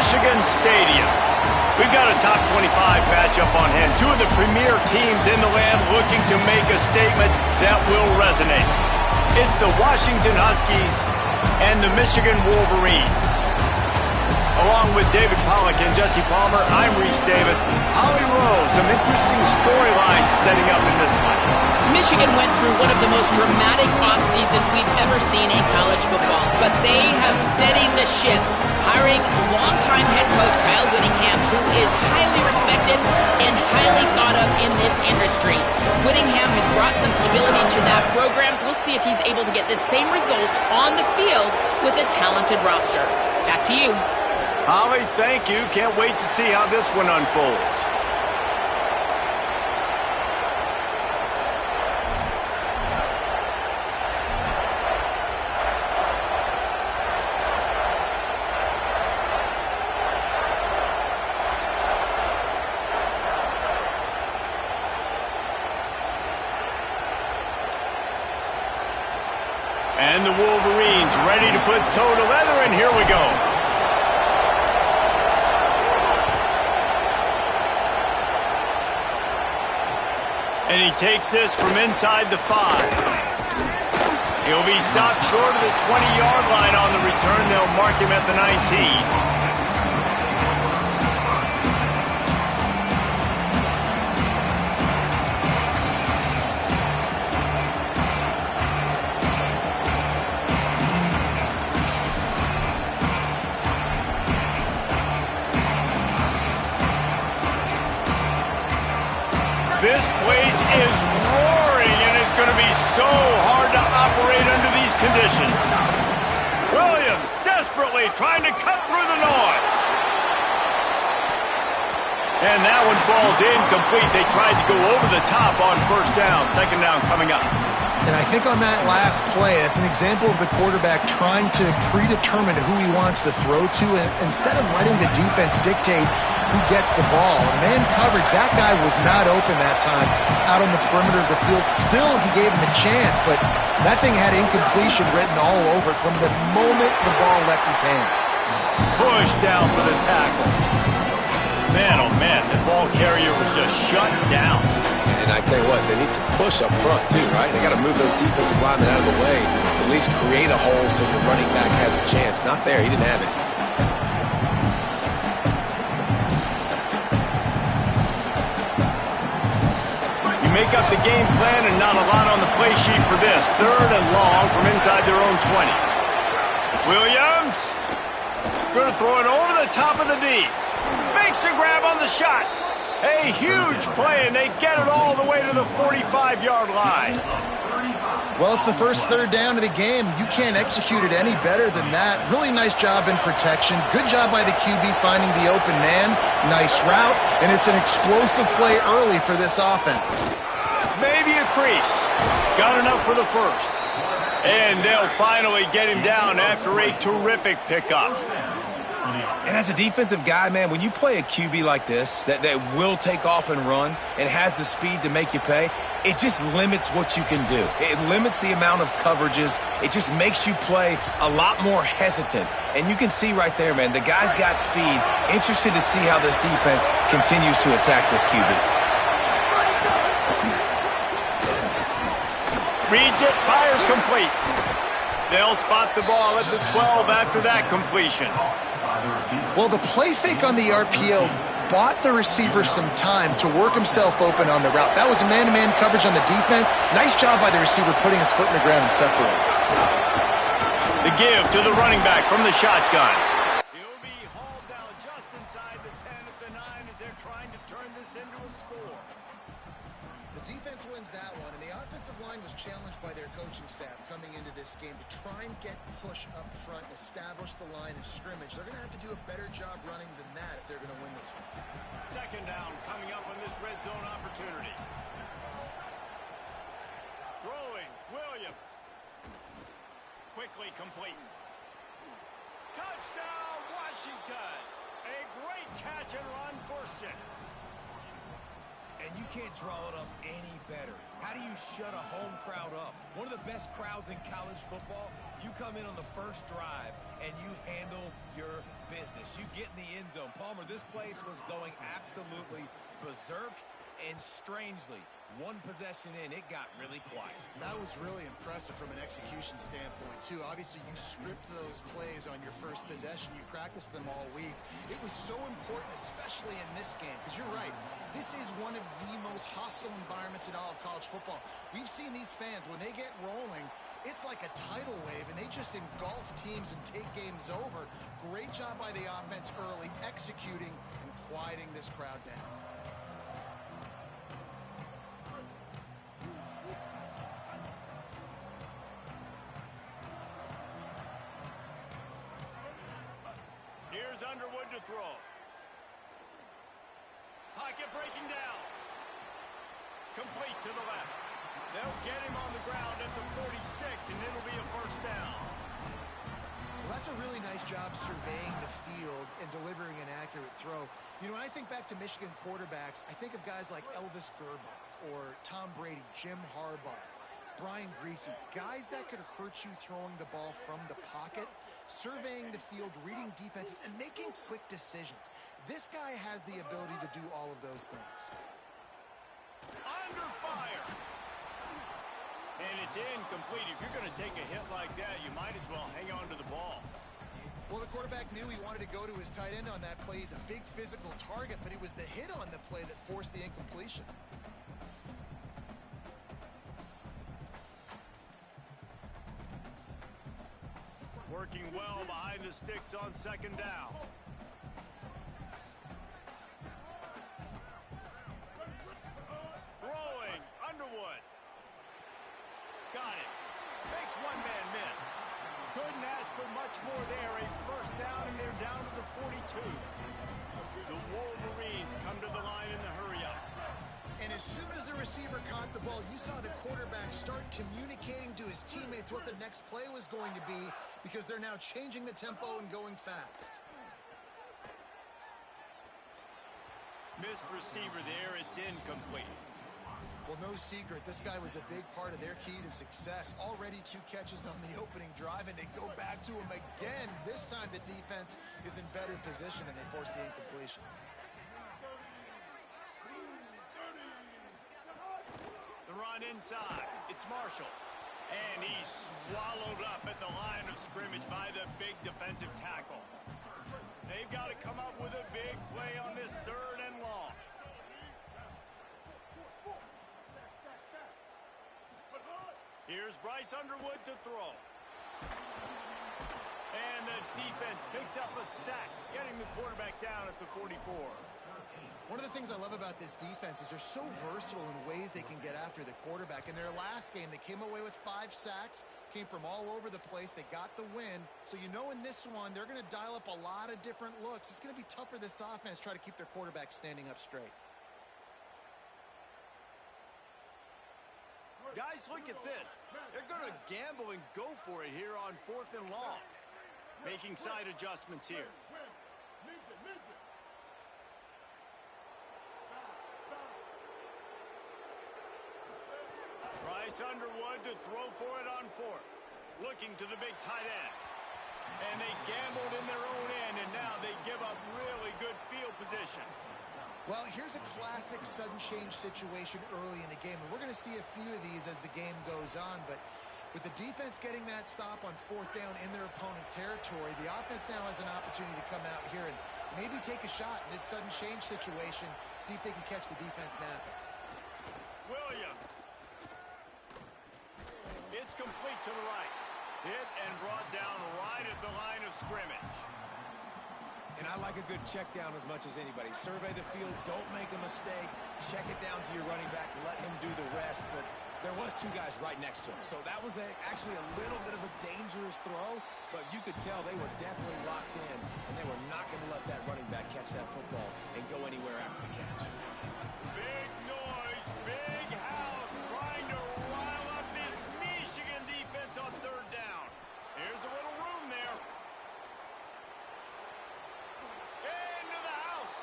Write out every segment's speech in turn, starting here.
Michigan Stadium. We've got a top 25 matchup on hand. Two of the premier teams in the land looking to make a statement that will resonate. It's the Washington Huskies and the Michigan Wolverines. Along with David Pollack and Jesse Palmer, I'm Reese Davis. Holly Rowe, some interesting storylines setting up in this one. Michigan went through one of the most dramatic off seasons we've ever seen in college football, but they have steadied the ship, hiring longtime head coach Kyle Whittingham, who is highly respected and highly thought of in this industry. Whittingham has brought some stability to that program. We'll see if he's able to get the same results on the field with a talented roster. Back to you. Holly, thank you. Can't wait to see how this one unfolds. And the Wolverines ready to put toe to leather, and here we go. And he takes this from inside the 5. He'll be stopped short of the 20-yard line on the return. They'll mark him at the 19. This place is roaring, and it's going to be so hard to operate under these conditions. Williams desperately trying to cut through the noise. And that one falls incomplete. They tried to go over the top on first down. Second down coming up. And I think on that last play, it's an example of the quarterback trying to predetermine who he wants to throw to, and instead of letting the defense dictate who gets the ball. Man coverage, that guy was not open that time out on the perimeter of the field. Still, he gave him a chance, but that thing had incompletion written all over it from the moment the ball left his hand. Push down for the tackle. Man, oh man, the ball carrier was just shut down. And I tell you what, they need some push up front too, right? They got to move those defensive linemen out of the way, at least create a hole so the running back has a chance. Not there, he didn't have it. You make up the game plan and not a lot on the play sheet for this. Third and long from inside their own 20. Williams going to throw it over the top of the D. Makes a grab on the shot. A huge play, and they get it all the way to the 45-yard line. Well, it's the first third down of the game. You can't execute it any better than that. Really nice job in protection. Good job by the QB finding the open man. Nice route, and it's an explosive play early for this offense. Maybe a crease. Got enough for the first. And they'll finally get him down after a terrific pickup. And as a defensive guy, man, when you play a QB like this that will take off and run and has the speed to make you pay, it just limits what you can do. It limits the amount of coverages. It just makes you play a lot more hesitant. And you can see right there, man, the guy's got speed. Interested to see how this defense continues to attack this QB. Reads it, fires complete. They'll spot the ball at the 12 after that completion. Well, the play fake on the RPO bought the receiver some time to work himself open on the route. That was a man-to-man coverage on the defense. Nice job by the receiver putting his foot in the ground and separating. The give to the running back from the shotgun. He'll be hauled down just inside the 10 at the 9 as they're trying to turn this into a score. The defense wins that one, and the offensive line was challenged by their coaching staff coming into this game to try and get push up front and establish the line of scrimmage. They're going to have to do a better job running than that if they're going to win this one. Second down coming up on this red zone opportunity. Throwing, Williams. Quickly complete. Touchdown, Washington. A great catch and run for 6. And you can't draw it up any better. How do you shut a home crowd up? One of the best crowds in college football. You come in on the first drive, and you handle your business. You get in the end zone. Palmer, this place was going absolutely berserk. And strangely, one possession in, it got really quiet. That was really impressive from an execution standpoint, too. Obviously, you script those plays on your first possession. You practice them all week. It was so important, especially in this game, because you're right. This is one of the most hostile environments in all of college football. We've seen these fans, when they get rolling, it's like a tidal wave, and they just engulf teams and take games over. Great job by the offense early, executing and quieting this crowd down. Here's Underwood to throw. Pocket breaking down. Complete to the left. They'll get him on the ground at the 46, and it'll be a first down. Well, that's a really nice job surveying the field and delivering an accurate throw. You know, when I think back to Michigan quarterbacks, I think of guys like Elvis Gerbach or Tom Brady, Jim Harbaugh, Brian Greasy, guys that could hurt you throwing the ball from the pocket, surveying the field, reading defenses, and making quick decisions. This guy has the ability to do all of those things. Under fire. And it's incomplete. If you're going to take a hit like that, you might as well hang on to the ball. Well, the quarterback knew he wanted to go to his tight end on that play. He's a big physical target, but it was the hit on the play that forced the incompletion. Working well behind the sticks on second down. Throwing, Underwood. Got it. Makes one man miss. Couldn't ask for much more there. A first down, and they're down to the 42. The Wolverines come to the line in the hurry-up. And as soon as the receiver caught the ball, you saw the quarterback start communicating to his teammates what the next play was going to be, because they're now changing the tempo and going fast. Missed receiver there. It's incomplete. Well, no secret, this guy was a big part of their key to success. Already 2 catches on the opening drive, and they go back to him again. This time the defense is in better position, and they force the incompletion. The run inside. It's Marshall. And he's swallowed up at the line of scrimmage by the big defensive tackle. They've got to come up with a big play on this 3rd and long. Here's Bryce Underwood to throw. And the defense picks up a sack, getting the quarterback down at the 44. One of the things I love about this defense is they're so versatile in ways they can get after the quarterback. In their last game, they came away with 5 sacks, came from all over the place. They got the win. So you know in this one, they're going to dial up a lot of different looks. It's going to be tough for this offense to try to keep their quarterback standing up straight. Guys, look at this. They're going to gamble and go for it here on 4th and long. Making side adjustments here. Bryce Underwood to throw for it on 4th. Looking to the big tight end. And they gambled in their own end, and now they give up really good field position. Well, here's a classic sudden change situation early in the game. And we're going to see a few of these as the game goes on. But with the defense getting that stop on 4th down in their opponent territory, the offense now has an opportunity to come out here and maybe take a shot in this sudden change situation, see if they can catch the defense napping. Williams. It's complete to the right. Hit and brought down right at the line of scrimmage. And I like a good check down as much as anybody. Survey the field, don't make a mistake, check it down to your running back, let him do the rest. But there was 2 guys right next to him. So that was actually a little bit of a dangerous throw, but you could tell they were definitely locked in, and they were not going to let that running back catch that football and go anywhere after the catch. Big noise, big house, trying to rile up this Michigan defense on 3rd down. Here's a little room there. Into the house.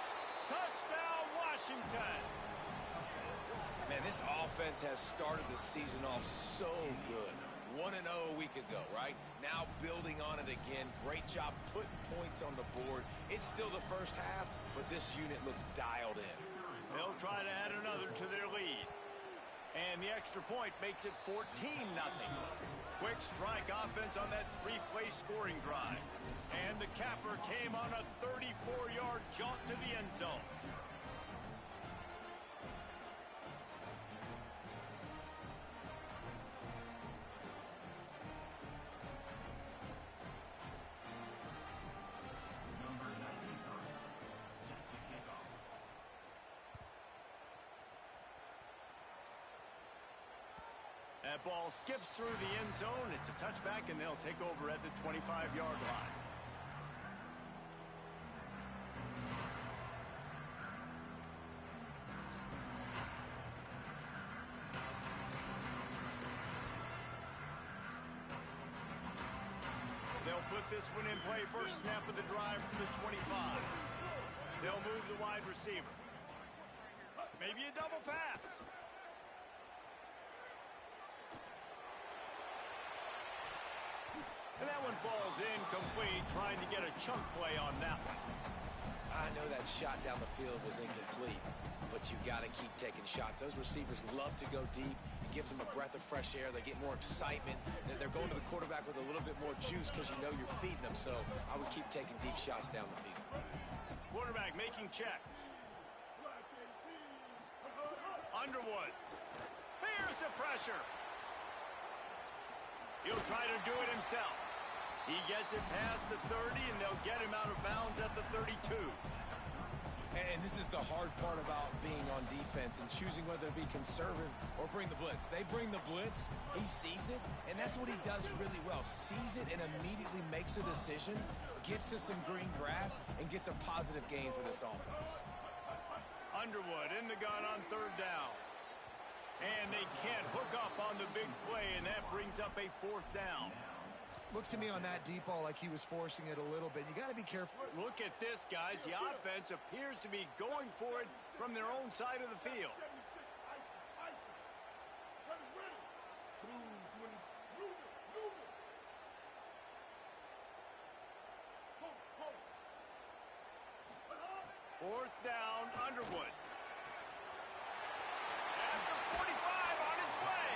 Touchdown, Washington. this offense has started the season off so good. 1-0 a week ago, right? Now building on it again. Great job putting points on the board. It's still the first half, but this unit looks dialed in. They'll try to add another to their lead. And the extra point makes it 14-0. Quick strike offense on that three-play scoring drive. And the capper came on a 34-yard jaunt to the end zone. That ball skips through the end zone. It's a touchback, and they'll take over at the 25-yard line. They'll put this one in play. First snap of the drive from the 25. They'll move the wide receiver. Maybe a double pass. And that one falls incomplete, trying to get a chunk play on that one. I know that shot down the field was incomplete, but you got to keep taking shots. Those receivers love to go deep. It gives them a breath of fresh air. They get more excitement. They're going to the quarterback with a little bit more juice because you know you're feeding them. So I would keep taking deep shots down the field. Quarterback making checks. Underwood. Here's the pressure. He'll try to do it himself. He gets it past the 30, and they'll get him out of bounds at the 32. And this is the hard part about being on defense and choosing whether to be conservative or bring the blitz. They bring the blitz, he sees it, and that's what he does really well. Sees it and immediately makes a decision, gets to some green grass, and gets a positive gain for this offense. Underwood in the gun on third down. And they can't hook up on the big play, and that brings up a fourth down. Looks to me on that deep ball like he was forcing it a little bit. You got to be careful. Look at this, guys. The offense appears to be going for it from their own side of the field. Fourth down, Underwood. At the 45 on his way.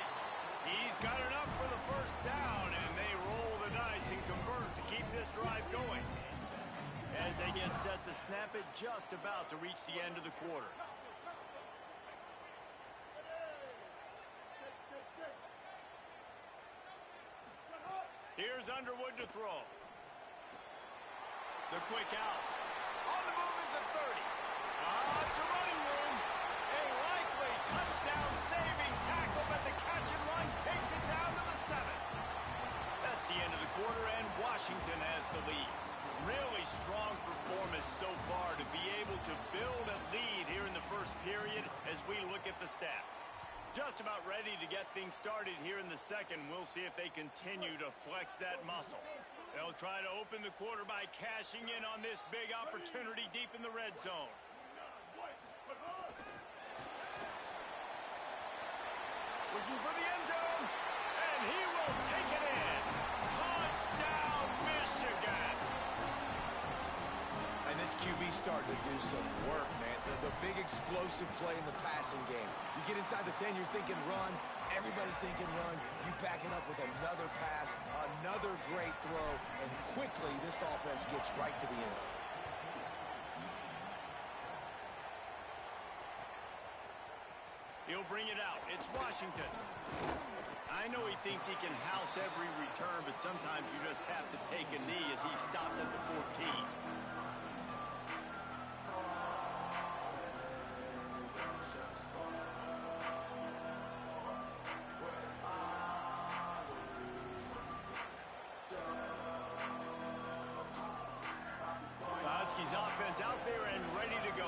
He's got enough for the first down, and they roll the dice and convert to keep this drive going. As they get set to snap it, just about to reach the end of the quarter. Here's Underwood to throw. The quick out. On the move is the 30. It's a running room. A likely touchdown-saving tackle, but the catch and run takes it down to the 7. That's the end of the quarter, and Washington has the lead. Really strong performance so far to be able to build a lead here in the first period as we look at the stats. Just about ready to get things started here in the second. We'll see if they continue to flex that muscle. They'll try to open the quarter by cashing in on this big opportunity deep in the red zone. Looking for the end zone, and he will take it in. Touchdown, Michigan! And this QB starting to do some work, man. The big explosive play in the passing game. You get inside the 10, you're thinking run. Everybody thinking run. You back it up with another pass, another great throw, and quickly this offense gets right to the end zone. He'll bring it out. It's Washington. I know he thinks he can house every return, but sometimes you just have to take a knee as he stopped at the 14. Offense out there and ready to go.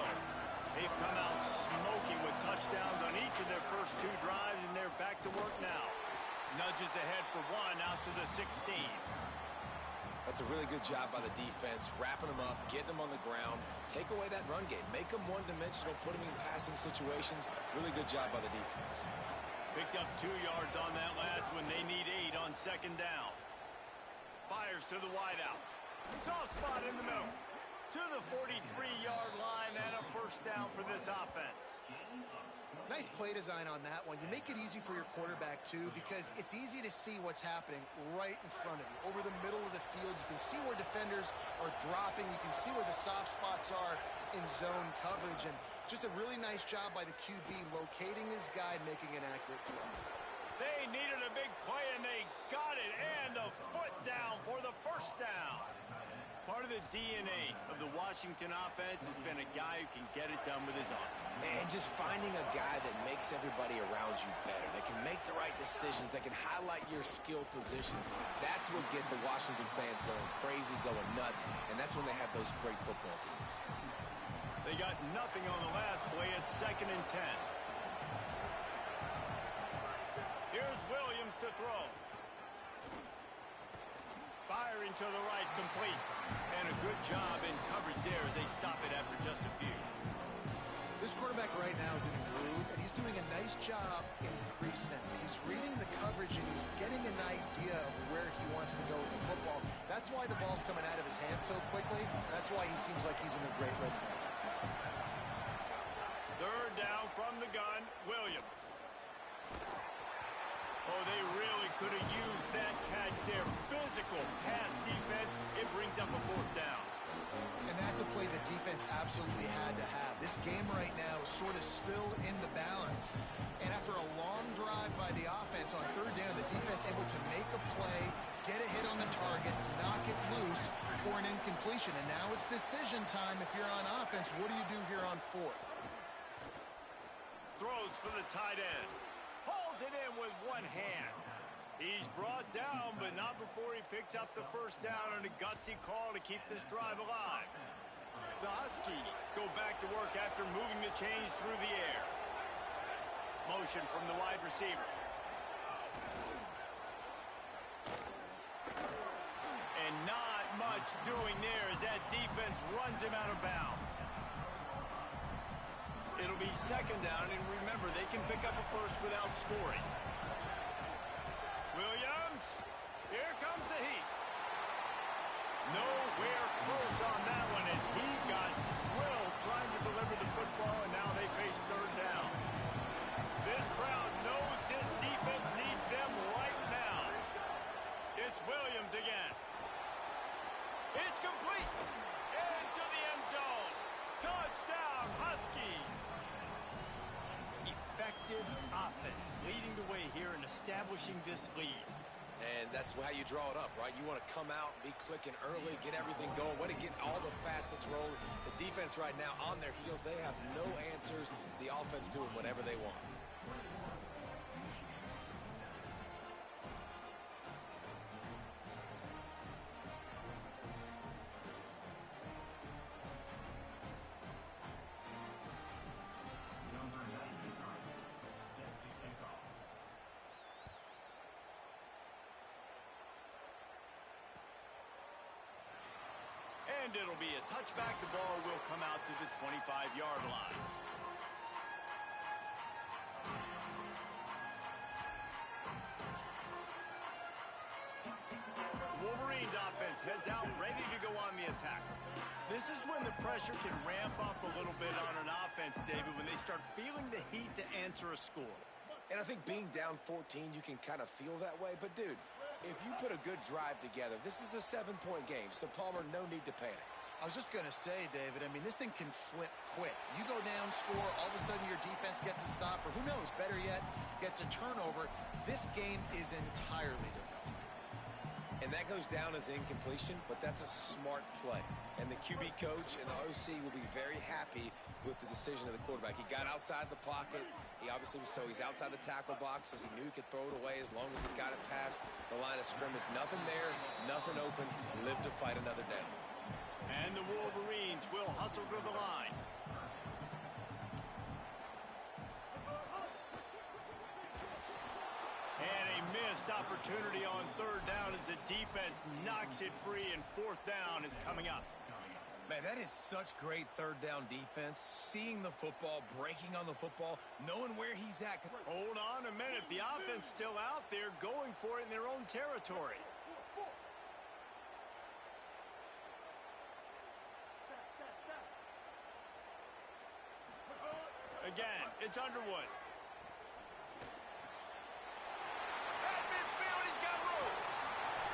They've come out smoking with touchdowns on each of their first two drives, and they're back to work now. Nudges ahead for one out to the 16. That's a really good job by the defense, wrapping them up, getting them on the ground, take away that run game, make them one-dimensional, put them in passing situations. Really good job by the defense. Picked up 2 yards on that last one. They need 8 on second down. Fires to the wideout. Soft spot in the middle. To the 43-yard line and a first down for this offense. Nice play design on that one. You make it easy for your quarterback, too, because it's easy to see what's happening right in front of you. Over the middle of the field, you can see where defenders are dropping. You can see where the soft spots are in zone coverage. And just a really nice job by the QB locating his guy, making an accurate throw. They needed a big play, and they got it. And the foot down for the first down. Part of the DNA of the Washington offense has been a guy who can get it done with his arm. And just finding a guy that makes everybody around you better, that can make the right decisions, that can highlight your skill positions. That's what get the Washington fans going crazy, going nuts, and that's when they have those great football teams. They got nothing on the last play. It's 2nd and 10. Here's Williams to throw. Firing to the right, complete. And a good job in coverage there as they stop it after just a few. This quarterback right now is in a groove, and he's doing a nice job in pre-snap. He's reading the coverage, and he's getting an idea of where he wants to go with the football. That's why the ball's coming out of his hands so quickly. That's why he seems like he's in a great rhythm. 3rd down from the gun, Williams. Oh, they really could have used that catch there. Physical pass defense. It brings up a 4th down. And that's a play the defense absolutely had to have. This game right now is sort of still in the balance. And after a long drive by the offense on 3rd down, the defense able to make a play, get a hit on the target, knock it loose for an incompletion. And now it's decision time if you're on offense. What do you do here on 4th? Throws for the tight end. Hauls it in with one hand. He's brought down, but not before he picks up the first down on a gutsy call to keep this drive alive. The Huskies go back to work after moving the chains through the air. Motion from the wide receiver. And not much doing there as that defense runs him out of bounds. It'll be 2nd down, and remember, they can pick up a first without scoring. Williams, here comes the heat. Nowhere close on that one as he got drilled trying to deliver the football, and now they face 3rd down. This crowd knows this defense needs them right now. It's Williams again. It's complete. Into the end zone. Touchdown, Huskies. Effective offense leading the way here and establishing this lead. And that's how you draw it up, right? You want to come out, be clicking early, get everything going, way to get all the facets rolling. The defense right now on their heels, they have no answers. The offense doing whatever they want. And it'll be a touchback. The ball will come out to the 25-yard line. Wolverines offense heads out, ready to go on the attack. This is when the pressure can ramp up a little bit on an offense, David, when they start feeling the heat to answer a score. And I think being down 14, you can kind of feel that way. But, dude, if you put a good drive together, this is a 7-point game. So, Palmer, no need to panic. I was just going to say, David, I mean, this thing can flip quick. You go down, score, all of a sudden your defense gets a stop, or who knows, better yet, gets a turnover. This game is entirely different. And that goes down as incompletion, but that's a smart play. And the QB coach and the OC will be very happy with the decision of the quarterback. He got outside the pocket. He obviously was he's outside the tackle box, as he knew he could throw it away as long as he got it past the line of scrimmage. Nothing there, nothing open. Live to fight another down. And the Wolverines will hustle to the line. And a miss missed opportunity on third down as the defense knocks it free, and fourth down is coming up. Man, that is such great third down defense. Seeing the football, breaking on the football, knowing where he's at. Hold on a minute. The offense still out there going for it in their own territory. Again, it's Underwood. At midfield, he's got room.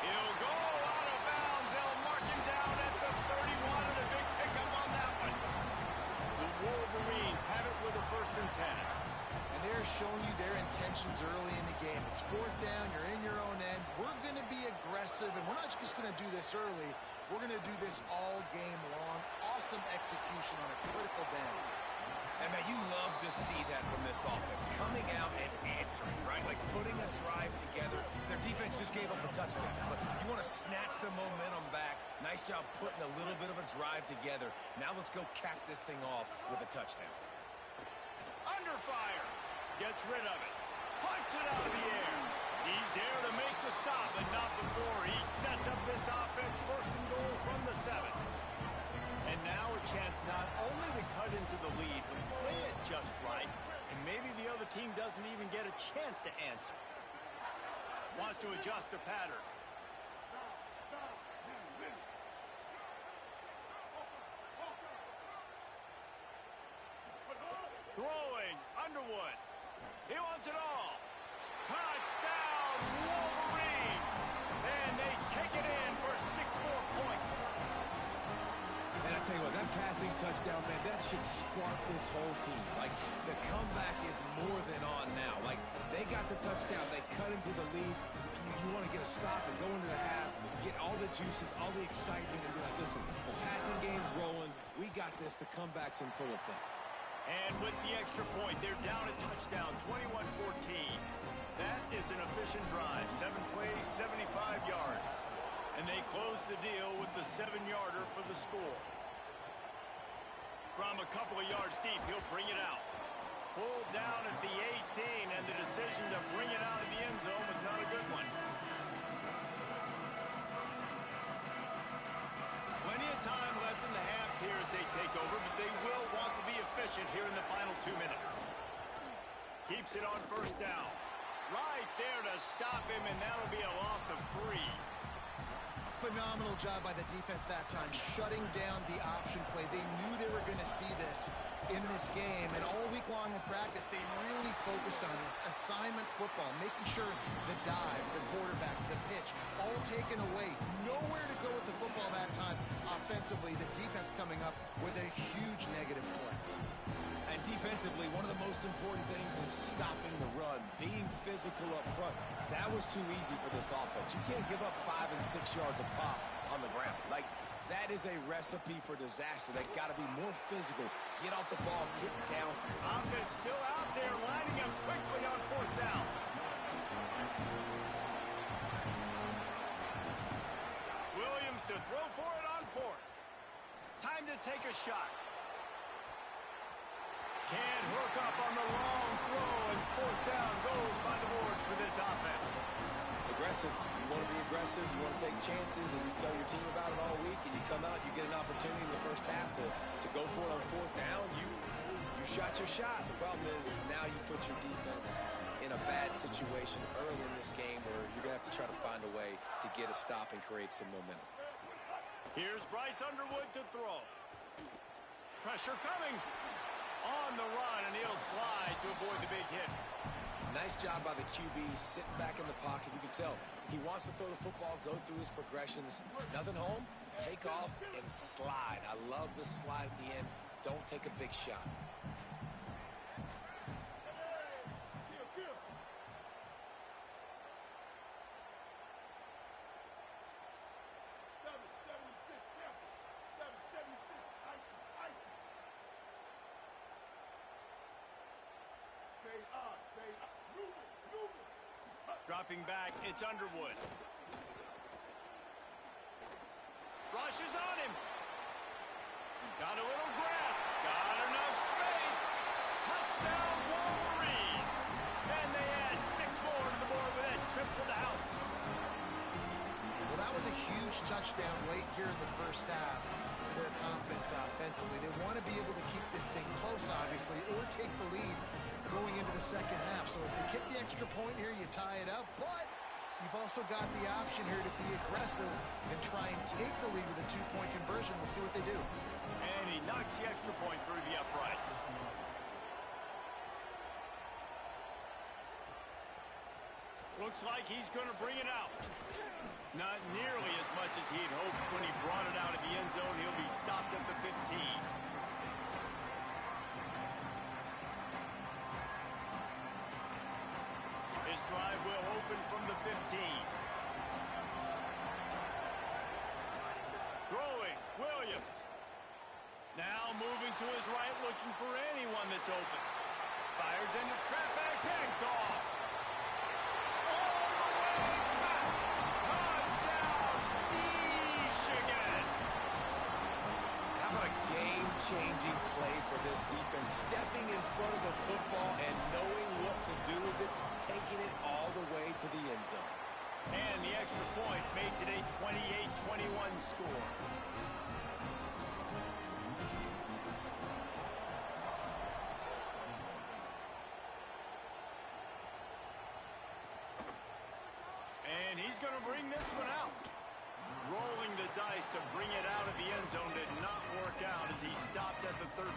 He'll go out of bounds. They'll mark him down at the 31, and a big pickup on that one. The Wolverines have it with a 1st and 10. And they're showing you their intentions early in the game. It's fourth down. You're in your own end. We're going to be aggressive, and we're not just going to do this early. We're going to do this all game long. Awesome execution on a critical down. And, man, you love to see that from this offense. Coming out and answering, right? Like putting a drive together. Their defense just gave up a touchdown. But you want to snatch the momentum back. Nice job putting a little bit of a drive together. Now let's go cap this thing off with a touchdown. Under fire. Gets rid of it. Punts it out of the air. He's there to make the stop, but not before. He sets up this offense 1st and goal from the 7. And now a chance not only to cut into the lead, but play it just right. And maybe the other team doesn't even get a chance to answer. Wants to adjust the pattern. Throwing, Underwood. He wants it all. Touchdown, Wolverines! And they take it in for 6 more points. And I tell you what, that passing touchdown, man, that should spark this whole team. Like, the comeback is more than on now. Like, they got the touchdown. They cut into the lead. You want to get a stop and go into the half, get all the juices, all the excitement, and be like, listen, the passing game's rolling. We got this. The comeback's in full effect. And with the extra point, they're down a touchdown, 21-14. That is an efficient drive. 7 plays, 75 yards. And they close the deal with the 7-yarder for the score. From a couple of yards deep, he'll bring it out. Pulled down at the 18, and the decision to bring it out of the end zone was not a good one. Plenty of time left in the half here as they take over, but they will want to be efficient here in the final 2 minutes. Keeps it on 1st down. Right there to stop him, and that'll be a loss of 3. Phenomenal job by the defense that time, shutting down the option play. They knew they were going to see this in this game, and all week long in practice, they really focused on this assignment football, making sure the dive, the quarterback, the pitch, all taken away. Nowhere to go with the football that time offensively. The defense coming up with a huge negative play. And defensively, one of the most important things is stopping the run, being physical up front. That was too easy for this offense. You can't give up 5 and 6 yards a pop on the ground. Like, that is a recipe for disaster. They got to be more physical. Get off the ball, get down. Offense still out there, lining up quickly on 4th down. Williams to throw for it on 4th. Time to take a shot. Can't hook up on the long throw, and 4th down goes by the boards for this offense. Aggressive. You want to be aggressive. You want to take chances, and you tell your team about it all week, and you come out, you get an opportunity in the first half to go for it on 4th down. You shot your shot. The problem is now you put your defense in a bad situation early in this game where you're going to have to try to find a way to get a stop and create some momentum. Here's Bryce Underwood to throw. Pressure coming. On the run, and he'll slide to avoid the big hit. Nice job by the QB, sitting back in the pocket. You can tell he wants to throw the football, go through his progressions. Nothing home, take off, and slide. I love the slide at the end. Don't take a big shot. Dropping back, it's Underwood. Rushes on him. Got a little grab. Got enough space. Touchdown, Wolverines. And they add 6 more to the board with that trip to the touchdown late here in the first half for their confidence offensively. They want to be able to keep this thing close, obviously, or take the lead going into the second half. So if they kick the extra point here, you tie it up, but you've also got the option here to be aggressive and try and take the lead with a two-point conversion. We'll see what they do. And he knocks the extra point through the uprights. Looks like he's going to bring it out. Not nearly as much as he'd hoped when he brought it out of the end zone. He'll be stopped at the 15. His drive will open from the 15. Throwing, Williams. Now moving to his right, looking for anyone that's open. Fires into traffic, picked off. All the way back. Touchdown, Michigan. How about a game-changing play for this defense? Stepping in front of the football and knowing what to do with it, taking it all the way to the end zone. And the extra point makes it a 28-21 score. And he's going to bring this one out. Rolling the dice to bring it out of the end zone did not work out as he stopped at the 13.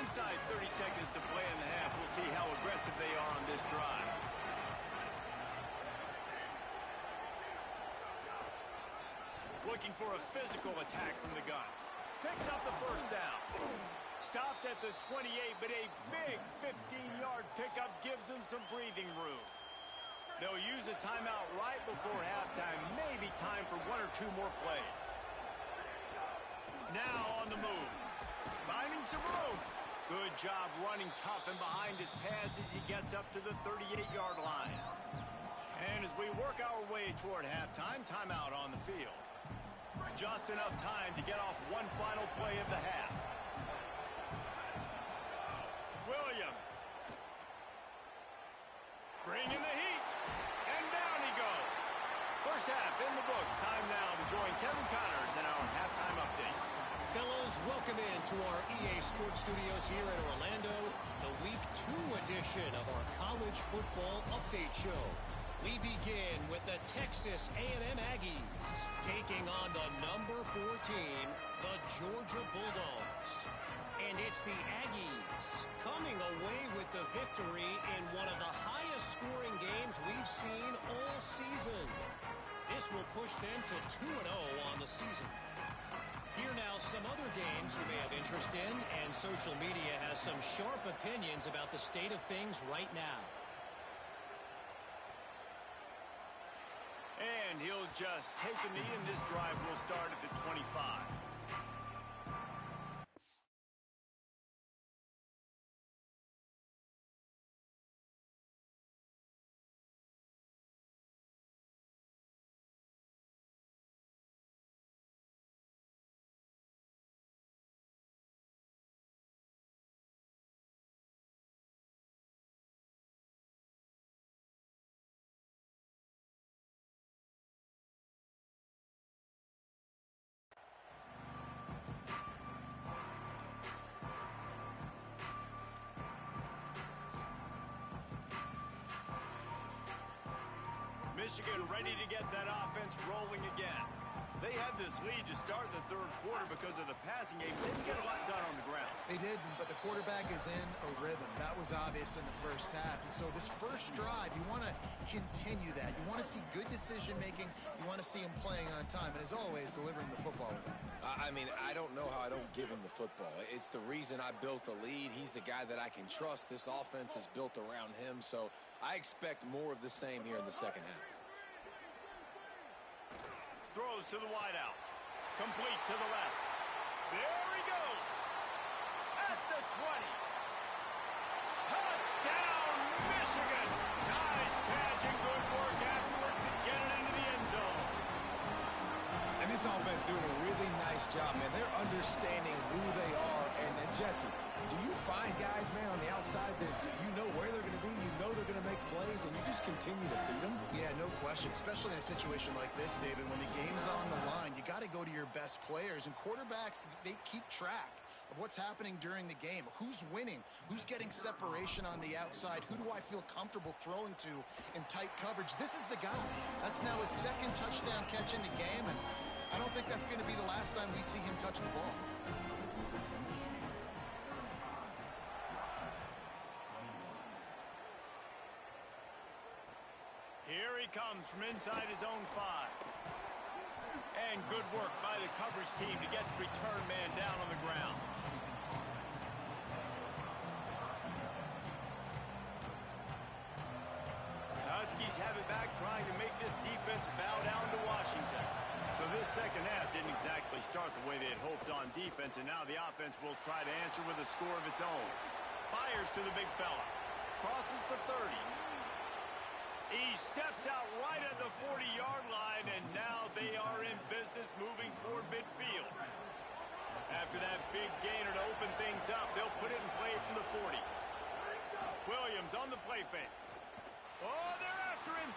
Inside 30 seconds to play in the half. We'll see how aggressive they are on this drive. Looking for a physical attack from the gun. Picks up the first down. Stopped at the 28, but a big 15-yard pickup gives them some breathing room. They'll use a timeout right before halftime. Maybe time for one or two more plays. Now on the move. Finding some room. Good job running tough and behind his pads as he gets up to the 38-yard line. And as we work our way toward halftime, timeout on the field. Just enough time to get off one final play of the half. Williams. Bringing the heat. And down he goes. First half in the books. Time now to join Kevin Connors in our halftime update. Fellows, welcome into our EA Sports Studios here in Orlando, the Week 2 edition of our College Football Update Show. We begin with the Texas A&M Aggies taking on the number 4 team, the Georgia Bulldogs. And it's the Aggies coming away with the victory in one of the highest scoring games we've seen all season. This will push them to 2-0 on the season. Here now some other games you may have interest in, and social media has some sharp opinions about the state of things right now. And he'll just take a knee, and this drive will start at the 25. Michigan ready to get that offense rolling again. They had this lead to start the third quarter because of the passing game. They didn't get a lot done on the ground. They did, but the quarterback is in a rhythm. That was obvious in the first half. And so this first drive, you want to continue that. You want to see good decision-making. You want to see him playing on time. And as always, delivering the football with that. I mean, I don't know how I don't give him the football. It's the reason I built the lead. He's the guy that I can trust. This offense is built around him. So I expect more of the same here in the second half. Throws to the wideout. Complete to the left. There he goes. At the 20. Touchdown, Michigan. Nice catch and good work afterwards to get it into the end zone. And this offense doing a really nice job, man. They're understanding who they are And Jesse, do you find guys, man, on the outside that you know where they're going to be, you know they're going to make plays, and you just continue to feed them? Yeah, no question, especially in a situation like this, David. When the game's on the line, you got to go to your best players. And quarterbacks, they keep track of what's happening during the game. Who's winning? Who's getting separation on the outside? Who do I feel comfortable throwing to in tight coverage? This is the guy. That's now his second touchdown catch in the game, and I don't think that's going to be the last time we see him touch the ball. Here he comes from inside his own 5. And good work by the coverage team to get the return man down on the ground. The Huskies have it back, trying to make this defense bow down to Washington. So this second half didn't exactly start the way they had hoped on defense, and now the offense will try to answer with a score of its own. Fires to the big fella. Crosses the 30. He steps out right at the 40-yard line, and now they are in business moving toward midfield. After that big gainer to open things up, they'll put it in play from the 40. Williams on the play fake. Oh, they're after him.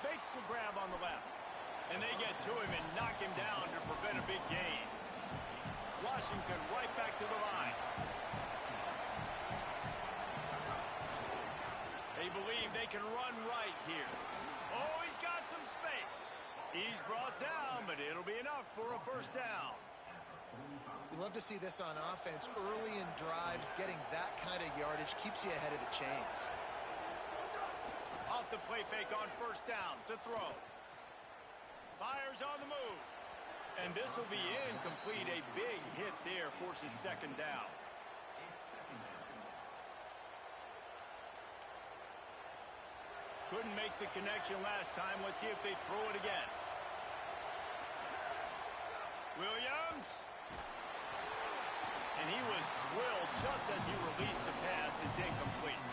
Makes the grab on the left. And they get to him and knock him down to prevent a big gain. Washington right back to the line. They believe they can run right here. Oh, he's got some space. He's brought down, but it'll be enough for a first down. We love to see this on offense. Early in drives, getting that kind of yardage keeps you ahead of the chains. Off the play fake on first down to throw. Fires on the move. And this will be incomplete. A big hit there forces second down. Couldn't make the connection last time. Let's see if they throw it again. Williams. And he was drilled just as he released the pass. It's incomplete.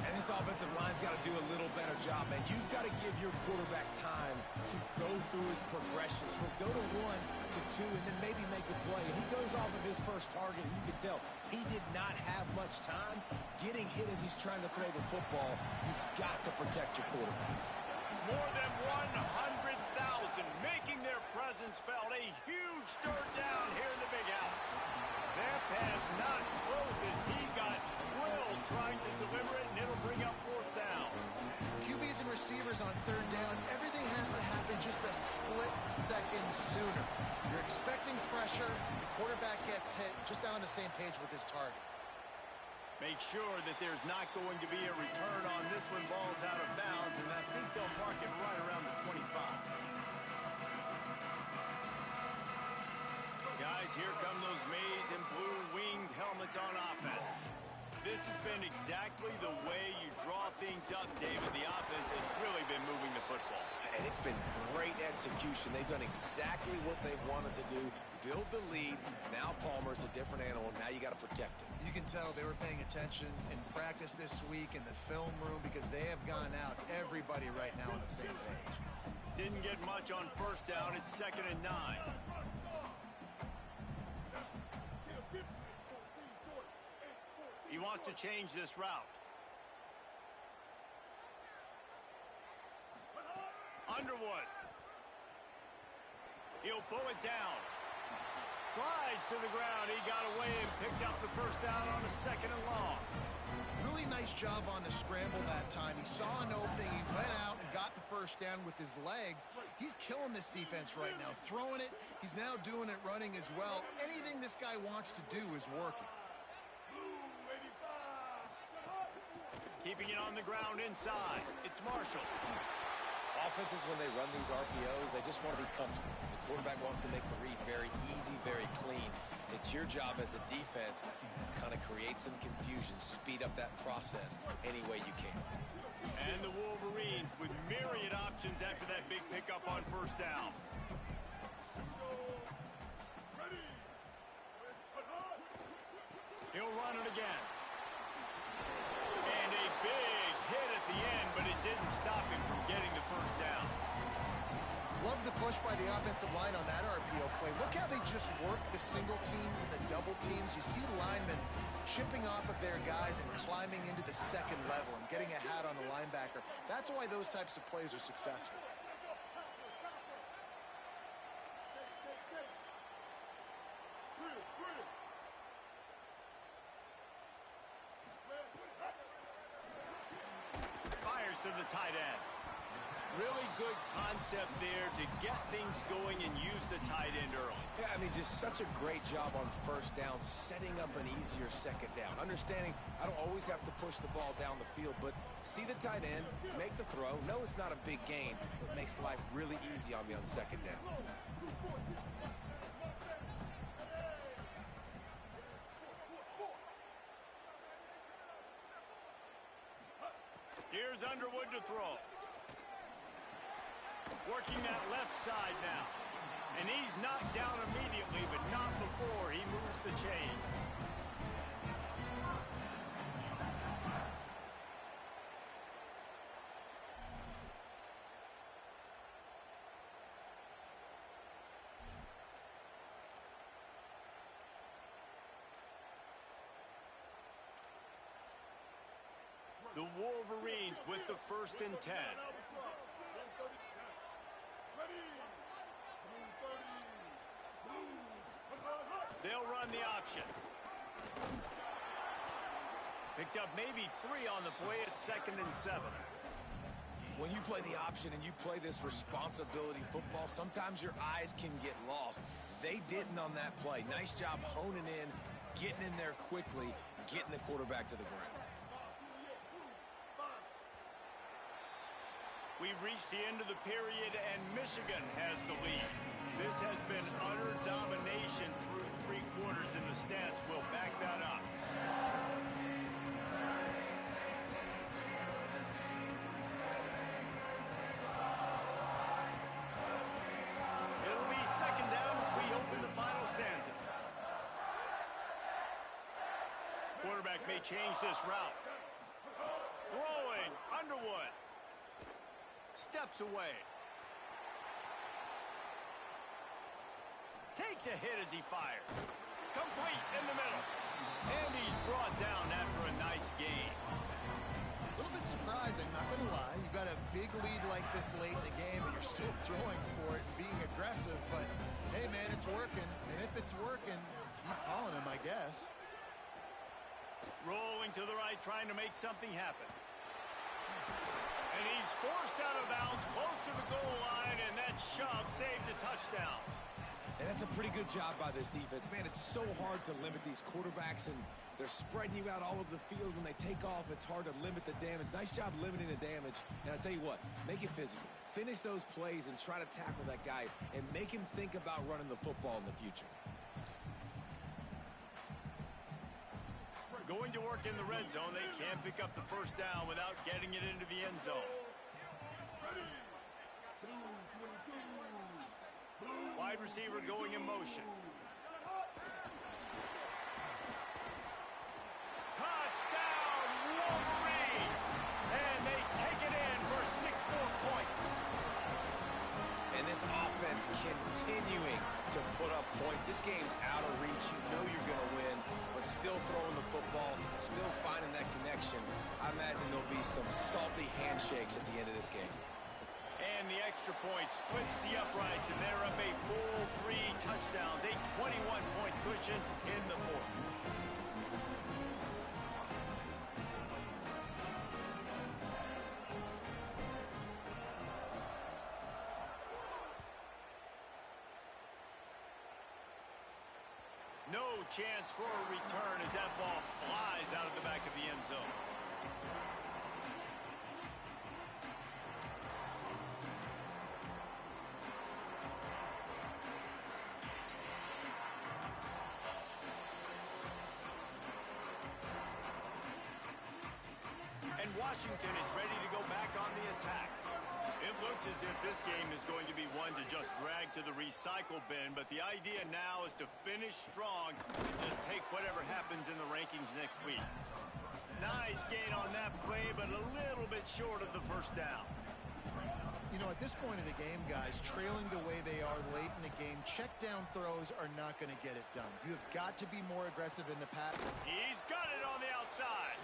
And this offensive line's got to do a little better job, man. You've got to give your quarterback time to go through his progressions, from go to 1 to 2, and then maybe make a play. And he goes off of his first target, and you can tell he did not have much time getting hit as he's trying to throw the football. You've got to protect your quarterback. More than 100,000 making their presence felt. A huge third down here in the big house. Their pass not close as he got drilled trying to deliver it, and it'll bring up fourth down. QBs and receivers on third down, everything has to happen just a split second sooner. You're expecting pressure, the quarterback gets hit, just not on the same page with his target. Make sure that there's not going to be a return on this one. Ball's out of bounds, and I think they'll mark it right around the 25. Guys, here come those maize and blue winged helmets on offense. This has been exactly the way you draw things up, David. The offense has really been moving the football. And it's been great execution. They've done exactly what they've wanted to do. Build the lead. Now Palmer's a different animal. Now you got to protect him. You can tell they were paying attention in practice this week in the film room because they have gone out, everybody right now on the same page. Didn't get much on first down. It's 2nd and 9. He wants to change this route. Underwood. He'll pull it down. Slides to the ground. He got away and picked up the first down on a 2nd and long. Really nice job on the scramble that time. He saw an opening. He went out and got the first down with his legs. He's killing this defense right now. Throwing it. He's now doing it running as well. Anything this guy wants to do is working. Keeping it on the ground inside. It's Marshall. Offenses, when they run these RPOs, they just want to be comfortable. The quarterback wants to make the read very easy, very clean. It's your job as a defense to kind of create some confusion, speed up that process any way you can. And the Wolverines with myriad options after that big pickup on first down. He'll run it again. And a big hit at the end, but it didn't stop him from getting the first down. Love the push by the offensive line on that RPO play. Look how they just work the single teams and the double teams. You see linemen chipping off of their guys and climbing into the second level and getting a hat on the linebacker. That's why those types of plays are successful. Fires to the tight end. Really good concept there to get things going and use the tight end early. Yeah, I mean, just such a great job on first down, setting up an easier second down. Understanding I don't always have to push the ball down the field, but see the tight end, make the throw. No, it's not a big gain, but makes life really easy on me on second down. Here's Underwood to throw. Working that left side now. And he's knocked down immediately, but not before he moves the chains. The Wolverines with the 1st and 10. They'll run the option. Picked up maybe 3 on the play at 2nd and 7. When you play the option and you play this responsibility football, sometimes your eyes can get lost. They didn't on that play. Nice job honing in, getting in there quickly, getting the quarterback to the ground. We've reached the end of the period, and Michigan has the lead. This has been utter domination through 3 quarters, and the stats will back that up. It'll be 2nd down as we open the final stanza. Quarterback may change this route. Throwing, Underwood. Steps away. Takes a hit as he fires. Complete in the middle. And he's brought down after a nice gain. A little bit surprising, not going to lie. You've got a big lead like this late in the game, and you're still throwing for it and being aggressive. But, hey, man, it's working. And if it's working, keep calling him, I guess. Rolling to the right, trying to make something happen. And he's forced out of bounds, close to the goal line, and that shove saved a touchdown. And that's a pretty good job by this defense. Man, it's so hard to limit these quarterbacks, and they're spreading you out all over the field. When they take off, it's hard to limit the damage. Nice job limiting the damage. And I tell you what, make it physical. Finish those plays and try to tackle that guy and make him think about running the football in the future. Going to work in the red zone. They can't pick up the 1st down without getting it into the end zone. Wide receiver going in motion. Touchdown, Wolverines! And they take it in for 6 more points. And this offense continuing to put up points. This game's out of reach. You know you're going to win, but still throwing the football, still finding that connection. I imagine there'll be some salty handshakes at the end of this game. And the extra point splits the uprights, and they're up a full 3 touchdowns, a 21-point cushion in the 4th. No chance for a return as that ball flies out of the back of the end zone. And Washington is ready to go back on the attack. It looks as if this game is going to be one to just drag to the recycle bin, but the idea now is to finish strong and just take whatever happens in the rankings next week. Nice gain on that play, but a little bit short of the 1st down. You know, at this point of the game, guys, trailing the way they are late in the game, check down throws are not going to get it done. You have got to be more aggressive in the pass. He's got it on the outside.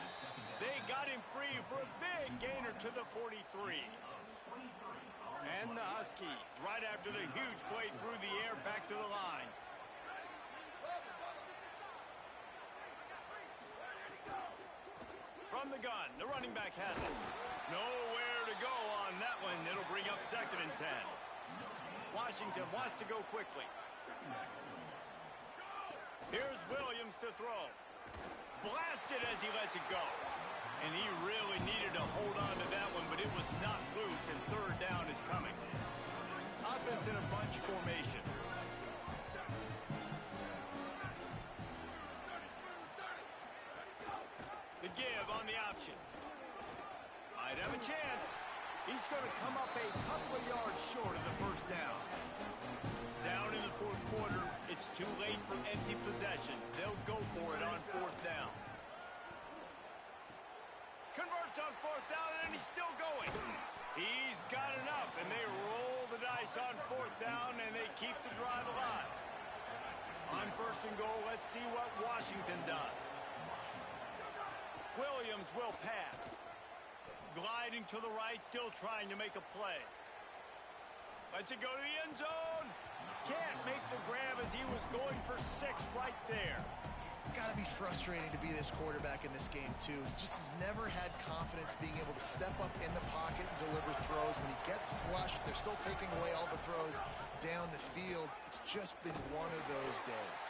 They got him free for a big gainer to the 43. And the Huskies, right after the huge play through the air, back to the line. From the gun, the running back has it. Nowhere to go on that one. It'll bring up 2nd and 10. Washington wants to go quickly. Here's Williams to throw. Blasted as he lets it go. And he really needed to hold on to that one, but it was not loose, and 3rd down is coming. Offense in a bunch formation. The give on the option. Might have a chance. He's going to come up a couple of yards short of the 1st down. Down in the 4th quarter, it's too late for empty possessions. They'll go for it on 4th down. Converts on 4th down, and he's still going. He's got enough, and they roll the dice on 4th down, and they keep the drive alive. On 1st and goal, let's see what Washington does. Williams will pass. Gliding to the right, still trying to make a play. Lets it go to the end zone. Can't make the grab as he was going for 6 right there. It's got to be frustrating to be this quarterback in this game, too. He just has never had confidence being able to step up in the pocket and deliver throws. When he gets flushed, they're still taking away all the throws down the field. It's just been one of those days.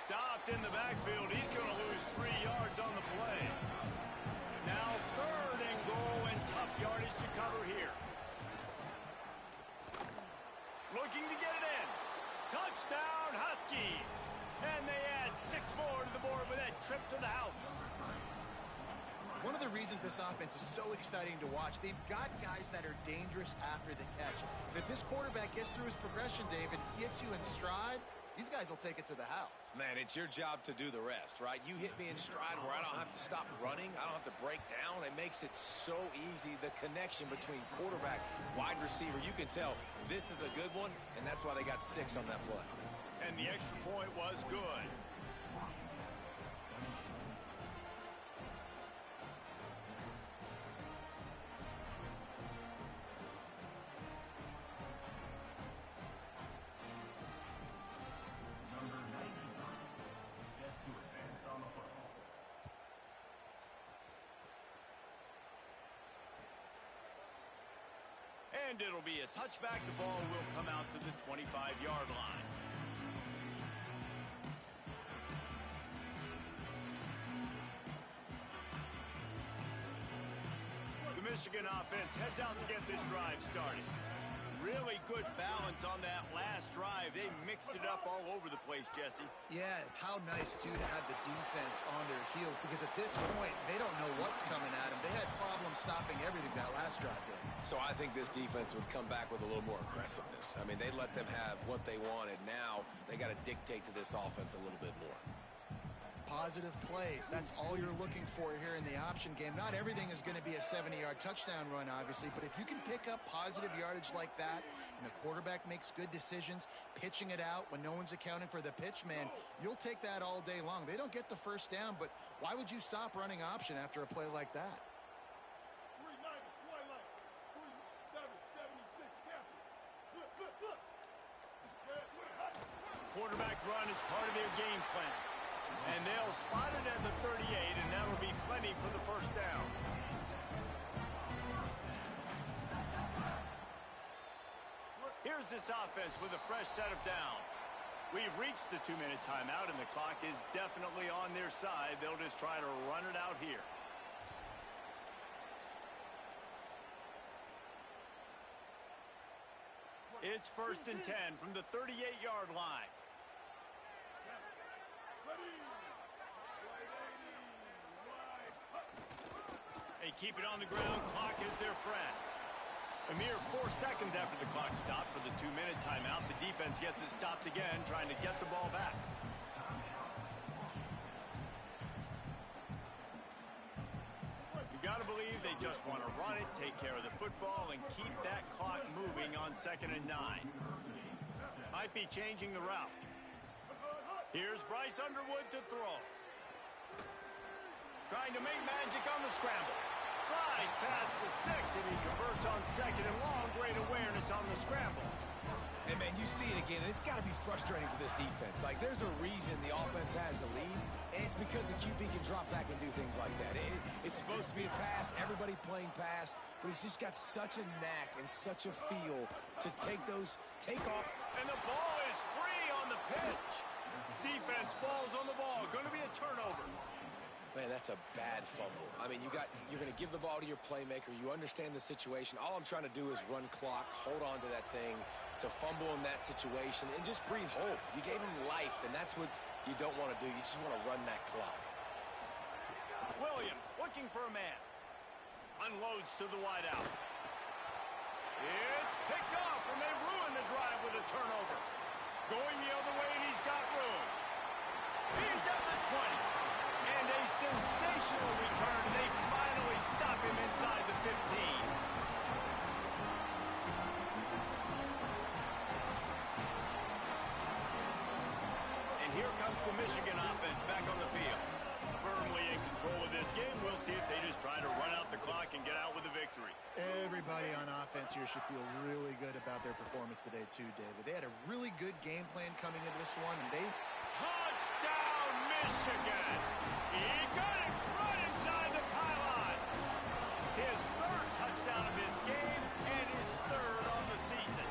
Stopped in the backfield. He's going to lose 3 yards on the play. Now 3rd and goal, and tough yardage to cover here. Looking to get it in. Touchdown, Huskies. And they add 6 more to the board with that trip to the house. One of the reasons this offense is so exciting to watch, they've got guys that are dangerous after the catch. And if this quarterback gets through his progression, David, hits you in stride, these guys will take it to the house. Man, it's your job to do the rest, right? You hit me in stride where I don't have to stop running. I don't have to break down. It makes it so easy. The connection between quarterback, wide receiver, you can tell this is a good one, and that's why they got 6 on that play. And the extra point was good. And it'll be a touchback. The ball will come out to the 25-yard line. The Michigan offense heads out to get this drive started. Really good balance on that last drive. They mixed it up all over the place, Jesse. Yeah, how nice, too, to have the defense on their heels, because at this point, they don't know what's coming at them. They had problems stopping everything that last drive did. So I think this defense would come back with a little more aggressiveness. I mean, they let them have what they wanted. Now they got to dictate to this offense a little bit more. Positive plays. That's all you're looking for here in the option game. Not everything is going to be a 70-yard touchdown run, obviously, but if you can pick up positive yardage like that and the quarterback makes good decisions, pitching it out when no one's accounting for the pitch, man, you'll take that all day long. They don't get the 1st down, but why would you stop running option after a play like that? Quarterback run is part of their game plan. And they'll spot it at the 38, and that'll be plenty for the 1st down. Here's this offense with a fresh set of downs. We've reached the 2-minute timeout, and the clock is definitely on their side. They'll just try to run it out here. It's 1st and 10 from the 38-yard line. They keep it on the ground. Clock is their friend. A mere 4 seconds after the clock stopped for the 2-minute timeout, the defense gets it stopped again, trying to get the ball back. You got to believe they just want to run it, take care of the football, and keep that clock moving on 2nd and 9. Might be changing the route. Here's Bryce Underwood to throw. Trying to make magic on the scramble. Slides past the sticks, and he converts on 2nd and long. Great awareness on the scramble. And, man, you see it again. It's got to be frustrating for this defense. Like, there's a reason the offense has the lead, and it's because the QB can drop back and do things like that. It's supposed to be a pass, everybody playing pass, but he's just got such a knack and such a feel to take off. And the ball is free on the pitch. Defense falls on the ball. Going to be a turnover. Man, that's a bad fumble. I mean, you're going to give the ball to your playmaker. You understand the situation. All I'm trying to do is run clock, hold on to that thing, to fumble in that situation, and just breathe hope. You gave him life, and that's what you don't want to do. You just want to run that clock. Williams looking for a man. Unloads to the wideout. It's picked off, and they ruin the drive with a turnover. Going the other way, and he's got room. He's at the 20. And a sensational return, and they finally stop him inside the 15. And here comes the Michigan offense back on the field. Firmly in control of this game. We'll see if they just try to run out the clock and get out with a victory. Everybody on offense here should feel really good about their performance today too, David. They had a really good game plan coming into this one, and they... Touchdown, Michigan! He got it right inside the pylon. His 3rd touchdown of this game and his 3rd on the season.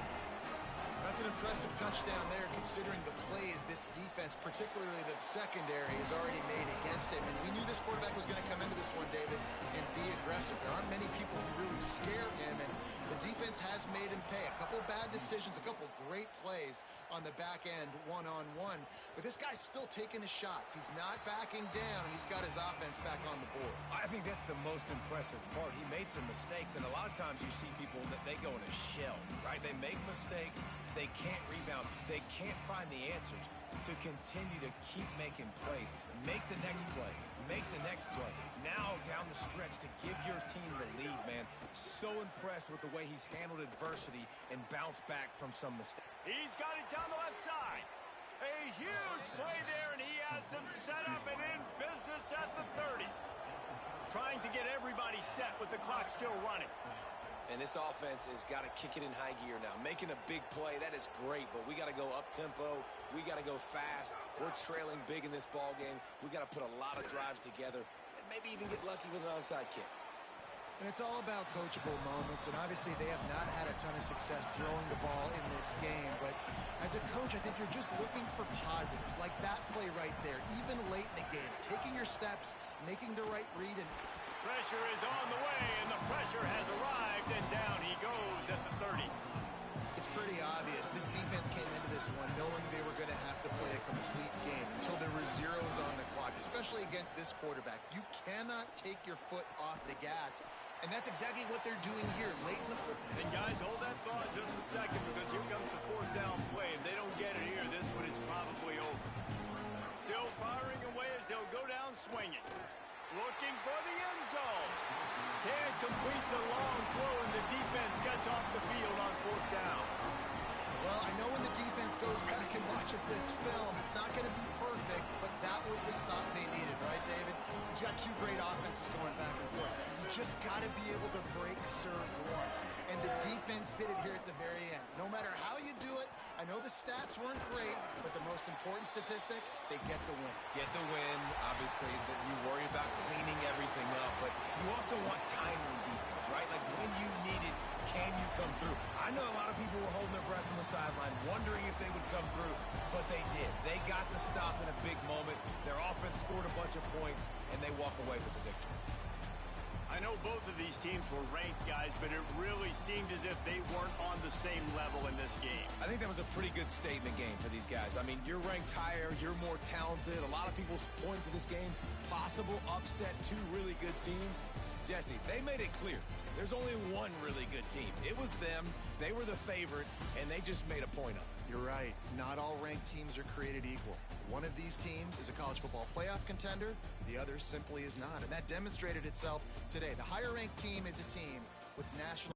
That's an impressive touchdown there, considering the plays this defense, particularly the secondary, has already made against him. And we knew this quarterback was going to come into this one, David, and be aggressive. There aren't many people who really scare him, and the defense has made him pay. A couple bad decisions, a couple great plays on the back end, one-on-one. But this guy's still taking his shots. He's not backing down. He's got his offense back on the board. I think that's the most impressive part. He made some mistakes, and a lot of times you see people that they go in a shell, right? They make mistakes. They can't rebound. They can't find the answers to continue to keep making plays. Make the next play. Make the next play. Now down the stretch to give your team the lead, man. So impressed with the way he's handled adversity and bounced back from some mistakes. He's got it down the left side. A huge play there, and he has them set up and in business at the 30. Trying to get everybody set with the clock still running. And this offense has got to kick it in high gear now. Making a big play, that is great, but we got to go up-tempo. We got to go fast. We're trailing big in this ball game. We got to put a lot of drives together and maybe even get lucky with an onside kick. And it's all about coachable moments, and obviously they have not had a ton of success throwing the ball in this game. But as a coach, I think you're just looking for positives, like that play right there, even late in the game. Taking your steps, making the right read, and pressure is on the way, and the pressure has arrived, and down he goes at the 30. It's pretty obvious. This defense came into this one knowing they were going to have to play a complete game until there were zeros on the clock, especially against this quarterback. You cannot take your foot off the gas, and that's exactly what they're doing here late in the football. And guys, hold that thought just a second, because here comes the 4th down play. If they don't get it here, this one is probably over. Still firing away as they'll go down swinging. Looking for the end zone. Can't complete the long throw, and the defense gets off the field on 4th down. Well, I know when the defense goes back and watches this film, it's not going to be perfect, but that was the stop they needed, right, David? You've got 2 great offenses going back and forth. You just got to be able to break serve once, and the defense did it here at the very end. No matter how you do it, I know the stats weren't great, but the most important statistic, they get the win. Get the win. Obviously, you worry about cleaning everything up, but you also want timely defense, right? Like when you need it, can you come through? I know a lot of people were holding their breath on the sideline, wondering if they would come through, but they did. They got the stop in a big moment. Their offense scored a bunch of points, and they walk away with the victory. I know both of these teams were ranked, guys, but it really seemed as if they weren't on the same level in this game. I think that was a pretty good statement game for these guys. I mean, you're ranked higher, you're more talented. A lot of people point to this game, possible upset, 2 really good teams. Jesse, they made it clear. There's only one really good team. It was them. They were the favorite, and they just made a point of it. You're right. Not all ranked teams are created equal. One of these teams is a college football playoff contender. The other simply is not. And that demonstrated itself today. The higher ranked team is a team with national